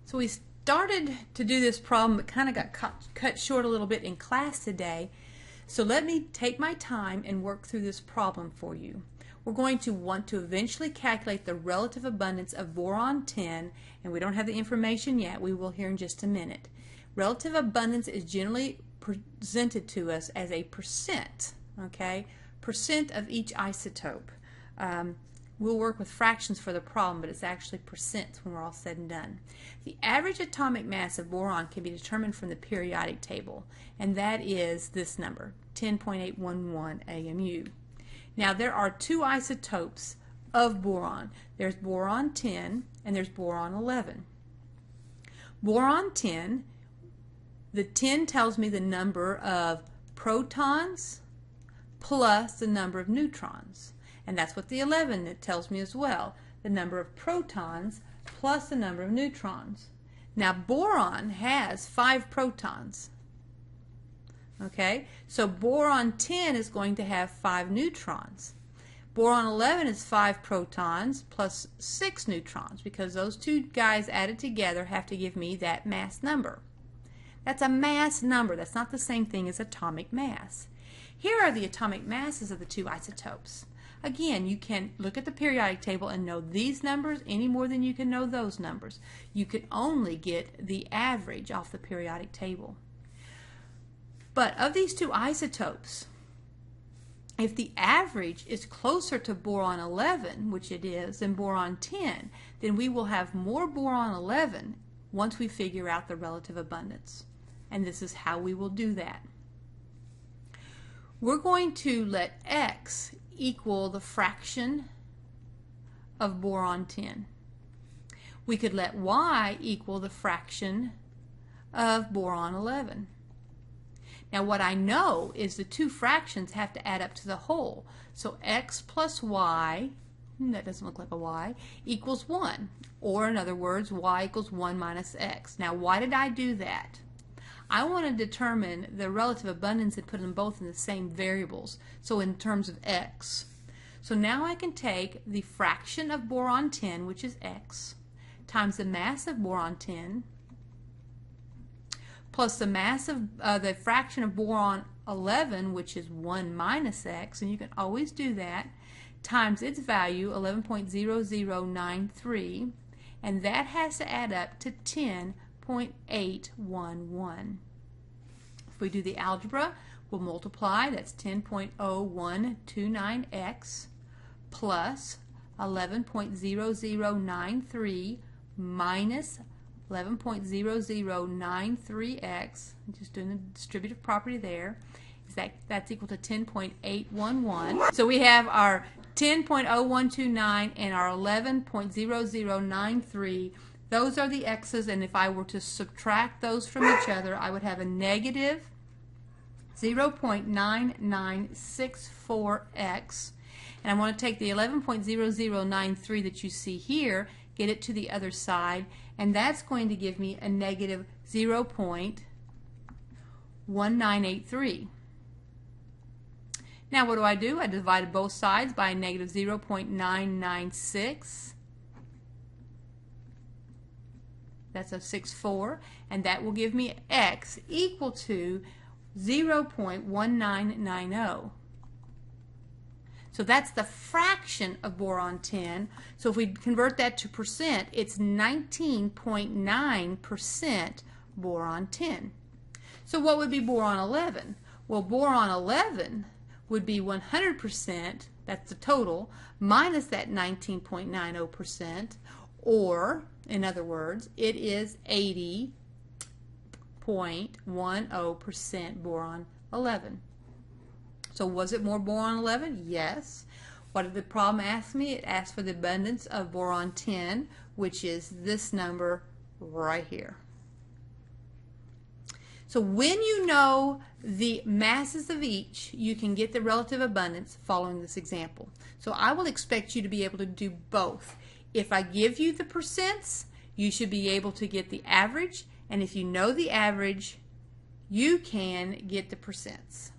So we started to do this problem but kind of got cut short a little bit in class today. So let me take my time and work through this problem for you. We're going to want to eventually calculate the relative abundance of boron 10, and we don't have the information yet. We will here in just a minute. Relative abundance is generally presented to us as a percent, okay? Percent of each isotope. We'll work with fractions for the problem, but it's actually percents when we're all said and done. The average atomic mass of boron can be determined from the periodic table, and that is this number, 10.811 AMU. Now there are two isotopes of boron. There's boron 10 and there's boron 11. Boron 10, the 10 tells me the number of protons plus the number of neutrons. And that's what the 11 tells me as well, the number of protons plus the number of neutrons. Now boron has 5 protons. Okay, so boron 10 is going to have 5 neutrons. Boron 11 is 5 protons plus 6 neutrons, because those two guys added together have to give me that mass number. That's a mass number. That's not the same thing as atomic mass. Here are the atomic masses of the two isotopes. Again, you can look at the periodic table and know these numbers any more than you can know those numbers. You can only get the average off the periodic table. But of these two isotopes, if the average is closer to boron 11, which it is, than boron 10, then we will have more boron 11 once we figure out the relative abundance. And this is how we will do that. We're going to let X equal the fraction of boron 10. We could let Y equal the fraction of boron 11. Now what I know is the two fractions have to add up to the whole. So X plus Y, that doesn't look like a Y, equals 1. Or in other words, Y equals 1 minus X. Now why did I do that? I want to determine the relative abundance and put them both in the same variables, so in terms of X. So now I can take the fraction of boron 10, which is X, times the mass of boron 10, plus the mass of the fraction of boron 11, which is 1 minus X, and you can always do that, times its value, 11.0093, and that has to add up to 10.811. If we do the algebra, we'll multiply. That's 10.0129x plus 11.0093 minus 11.0093x. I'm just doing the distributive property there. That's equal to 10.811. So we have our 10.0129 and our 11.0093. Those are the x's, and if I were to subtract those from each other, I would have a negative 0.9964x. And I want to take the 11.0093 that you see here, get it to the other side, and that's going to give me a negative 0.1983. Now what do? I divided both sides by a negative 0.996. That's a 6,4, and that will give me X equal to 0.1990. So that's the fraction of boron 10. So if we convert that to percent, it's 19.9% boron 10. So what would be boron 11? Well, boron 11 would be 100%, that's the total, minus that 19.90%, or, in other words, it is 80.10% boron 11. So was it more boron 11? Yes. What did the problem ask me? It asked for the abundance of boron 10, which is this number right here. So when you know the masses of each, you can get the relative abundance following this example. So I will expect you to be able to do both. If I give you the percents, you should be able to get the average, and if you know the average, you can get the percents.